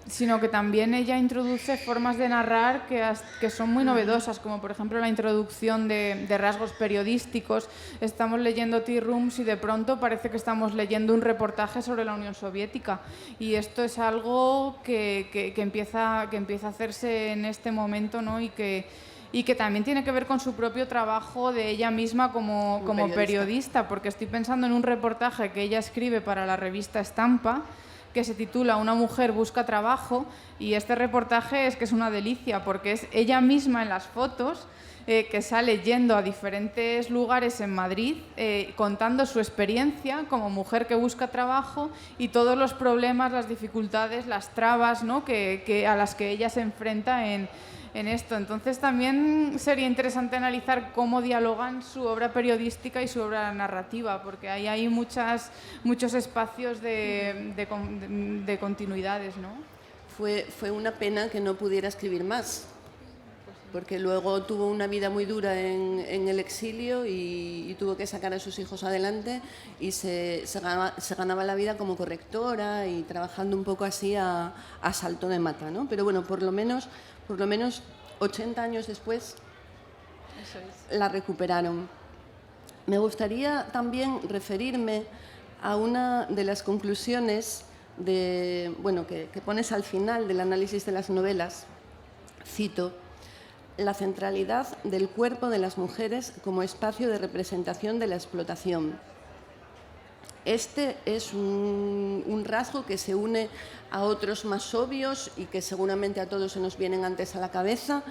sino que también ella introduce formas de narrar que son muy novedosas, como por ejemplo la introducción de rasgos periodísticos. Estamos leyendo Tea Rooms y de pronto parece que estamos leyendo un reportaje sobre la Unión Soviética. Y esto es algo que empieza a hacerse en este momento, ¿no? Y que también tiene que ver con su propio trabajo de ella misma como periodista, porque estoy pensando en un reportaje que ella escribe para la revista Estampa, que se titula Una mujer busca trabajo, y este reportaje es que es una delicia, porque es ella misma en las fotos, que sale yendo a diferentes lugares en Madrid, contando su experiencia como mujer que busca trabajo y todos los problemas, las dificultades, las trabas, ¿no? a las que ella se enfrenta en esto. Entonces también sería interesante analizar cómo dialogan su obra periodística y su obra narrativa, porque ahí hay muchos espacios de continuidades, ¿no?
Fue una pena que no pudiera escribir más, porque luego tuvo una vida muy dura en el exilio y tuvo que sacar a sus hijos adelante y se ganaba la vida como correctora y trabajando un poco así a salto de mata, ¿no? Pero bueno, por lo menos 80 años después la recuperaron. Me gustaría también referirme a una de las conclusiones que pones al final del análisis de las novelas. Cito: la centralidad del cuerpo de las mujeres como espacio de representación de la explotación. Este es un rasgo que se une a otros más obvios y que seguramente a todos se nos vienen antes a la cabeza,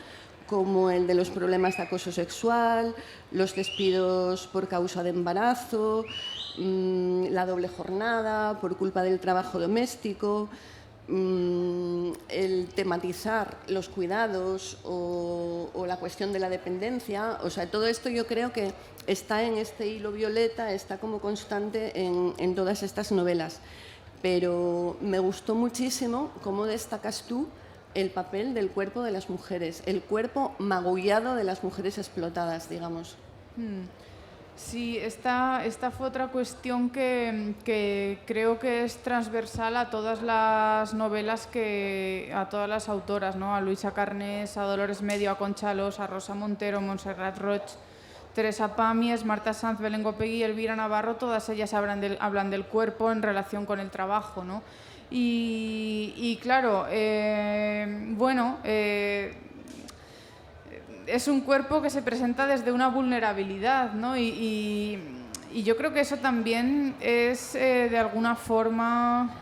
como el de los problemas de acoso sexual, los despidos por causa de embarazo, la doble jornada por culpa del trabajo doméstico, el tematizar los cuidados o la cuestión de la dependencia. O sea, todo esto yo creo que está en este hilo violeta, está como constante en todas estas novelas. Pero me gustó muchísimo cómo destacas tú el papel del cuerpo de las mujeres, el cuerpo magullado de las mujeres explotadas, digamos.
Sí, esta fue otra cuestión que creo que es transversal a todas las novelas, a todas las autoras, ¿no? A Luisa Carnés, a Dolores Medio, a Concha Alós, a Rosa Montero, Montserrat Roig, Teresa Pàmies, Marta Sanz, Belén Gopegui, Elvira Navarro, todas ellas hablan del cuerpo en relación con el trabajo, ¿no? Y claro, es un cuerpo que se presenta desde una vulnerabilidad, ¿no? Y yo creo que eso también es de alguna forma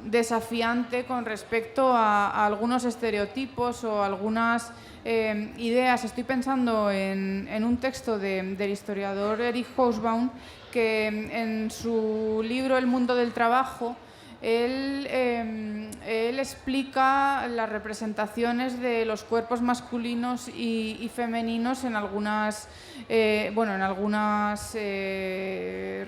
desafiante con respecto a algunos estereotipos o algunas ideas. Estoy pensando en un texto del historiador Erich Hobsbawm, que en su libro El mundo del trabajo él explica las representaciones de los cuerpos masculinos y femeninos en algunas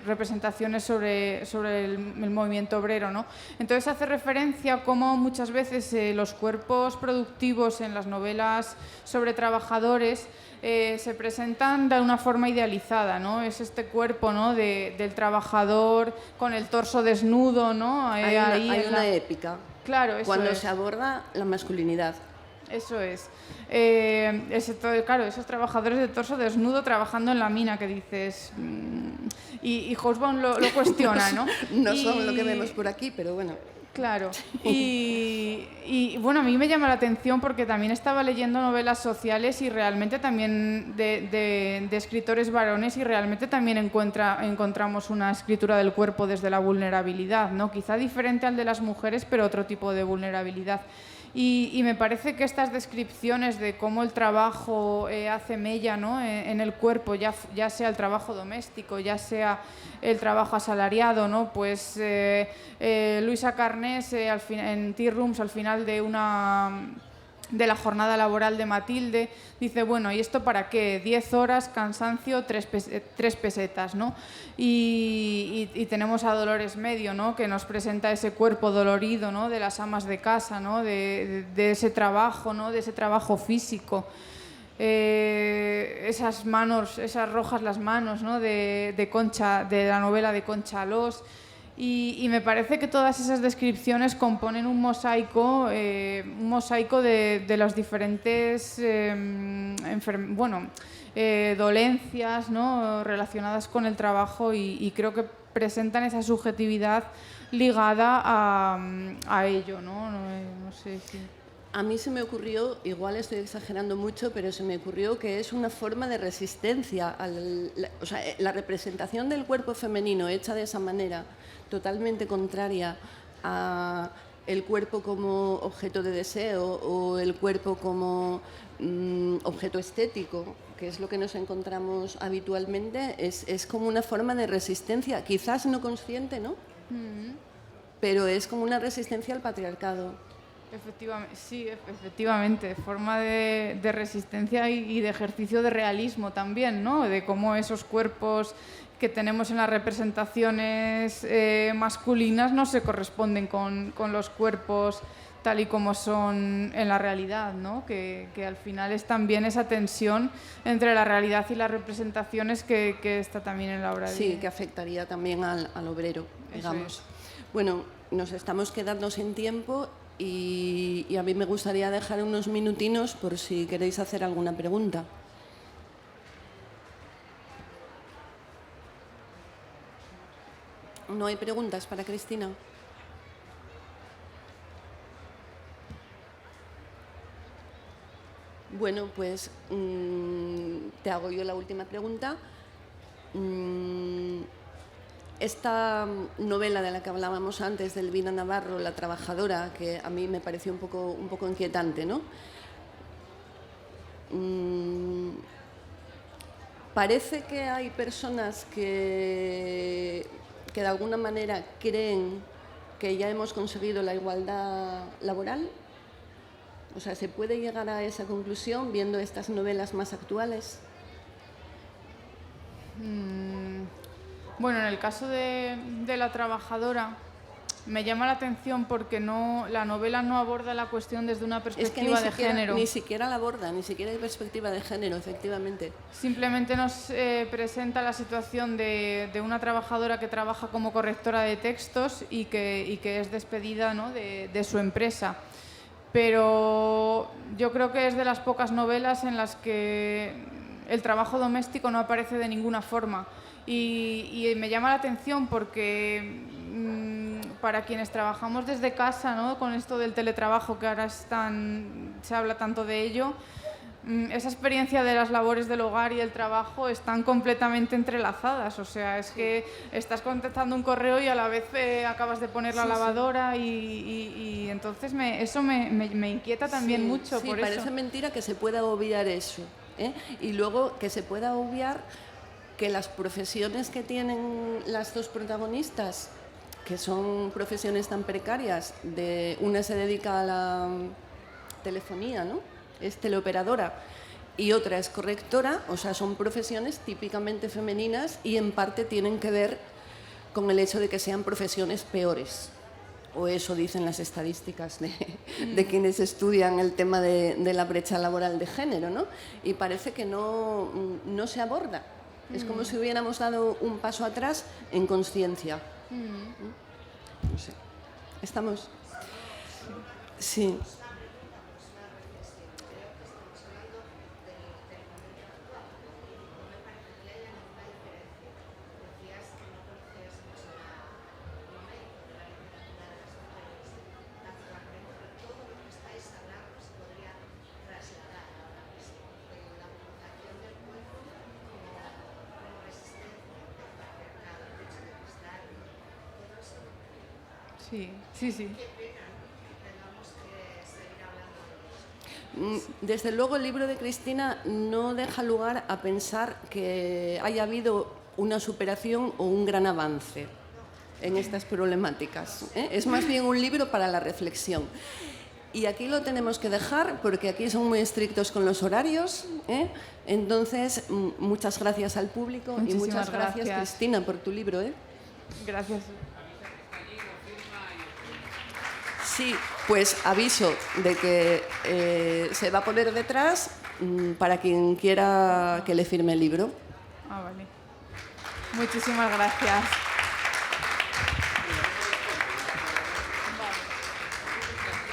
representaciones sobre el movimiento obrero, ¿no? Entonces hace referencia a cómo muchas veces los cuerpos productivos en las novelas sobre trabajadores se presentan de una forma idealizada, ¿no? Es este cuerpo, ¿no? del trabajador con el torso desnudo, ¿no?
Hay una épica.
Claro, eso
cuando
es.
Se aborda la masculinidad.
Eso es. Claro, esos trabajadores de torso desnudo trabajando en la mina, que dices... y Hobsbawm lo cuestiona, ¿no?
No son lo que vemos por aquí, pero bueno.
Claro, y bueno, a mí me llama la atención porque también estaba leyendo novelas sociales y realmente también de escritores varones, y realmente también encontramos una escritura del cuerpo desde la vulnerabilidad, ¿no? Quizá diferente al de las mujeres, pero otro tipo de vulnerabilidad. Y me parece que estas descripciones de cómo el trabajo hace mella, ¿no? en el cuerpo, ya sea el trabajo doméstico, ya sea el trabajo asalariado, ¿no? Pues Luisa Carnés en Tea Rooms, al final de de la jornada laboral de Matilde, dice, bueno, ¿y esto para qué? 10 horas, cansancio, 3 pesetas, ¿no? Y tenemos a Dolores Medio, ¿no? Que nos presenta ese cuerpo dolorido, ¿no? De las amas de casa, ¿no? De ese trabajo, ¿no? De ese trabajo físico. Esas manos, esas rojas las manos, ¿no? de Concha, de la novela de Concha Alós. Y me parece que todas esas descripciones componen un mosaico de las diferentes dolencias, ¿no? Relacionadas con el trabajo y creo que presentan esa subjetividad ligada a ello, ¿no? No sé si...
A mí se me ocurrió, igual estoy exagerando mucho, pero se me ocurrió que es una forma de resistencia. O sea, la representación del cuerpo femenino hecha de esa manera, totalmente contraria a el cuerpo como objeto de deseo o el cuerpo como objeto estético, que es lo que nos encontramos habitualmente, es como una forma de resistencia, quizás no consciente, ¿no? Pero es como una resistencia al patriarcado.
Efectivamente, sí, efectivamente, forma de resistencia y de ejercicio de realismo también, ¿no? De cómo esos cuerpos que tenemos en las representaciones masculinas no se corresponden con los cuerpos tal y como son en la realidad, ¿no? Que al final es también esa tensión entre la realidad y las representaciones que está también en la obra.
Sí, que afectaría también al obrero, digamos. Bueno, nos estamos quedando sin tiempo. Y a mí me gustaría dejar unos minutinos por si queréis hacer alguna pregunta. ¿No hay preguntas para Cristina? Bueno, pues te hago yo la última pregunta. Esta novela de la que hablábamos antes, de Elvira Navarro, La trabajadora, que a mí me pareció un poco inquietante, ¿no? Parece que hay personas que de alguna manera creen que ya hemos conseguido la igualdad laboral. O sea, ¿se puede llegar a esa conclusión viendo estas novelas más actuales?
Bueno, en el caso de La trabajadora me llama la atención porque la novela no aborda la cuestión desde una perspectiva de género.
Ni siquiera la aborda, ni siquiera hay perspectiva de género, efectivamente.
Simplemente nos presenta la situación de una trabajadora que trabaja como correctora de textos y que es despedida, ¿no? de su empresa. Pero yo creo que es de las pocas novelas en las que el trabajo doméstico no aparece de ninguna forma. Y me llama la atención porque para quienes trabajamos desde casa, ¿no? Con esto del teletrabajo que ahora se habla tanto de ello, esa experiencia de las labores del hogar y el trabajo están completamente entrelazadas. O sea, es que estás contestando un correo y a la vez acabas de poner la lavadora y entonces eso me inquieta también mucho.
Sí,
por
parece
eso.
mentira que se pueda obviar eso, ¿eh? Y luego que se pueda obviar que las profesiones que tienen las dos protagonistas, que son profesiones tan precarias, una se dedica a la telefonía, ¿no? Es teleoperadora, y otra es correctora, o sea, son profesiones típicamente femeninas y en parte tienen que ver con el hecho de que sean profesiones peores. O eso dicen las estadísticas de quienes estudian el tema de la brecha laboral de género, ¿no? Y parece que no se aborda. Es como si hubiéramos dado un paso atrás en consciencia. No sé. ¿Estamos? Sí.
Sí.
Desde luego el libro de Cristina no deja lugar a pensar que haya habido una superación o un gran avance en estas problemáticas, ¿eh? Es más bien un libro para la reflexión. Y aquí lo tenemos que dejar porque aquí son muy estrictos con los horarios, ¿eh? Entonces, muchas gracias al público y muchas gracias, Cristina, por tu libro, ¿eh?
Gracias.
Sí, pues aviso de que se va a poner detrás para quien quiera que le firme el libro.
Ah, vale. Muchísimas gracias.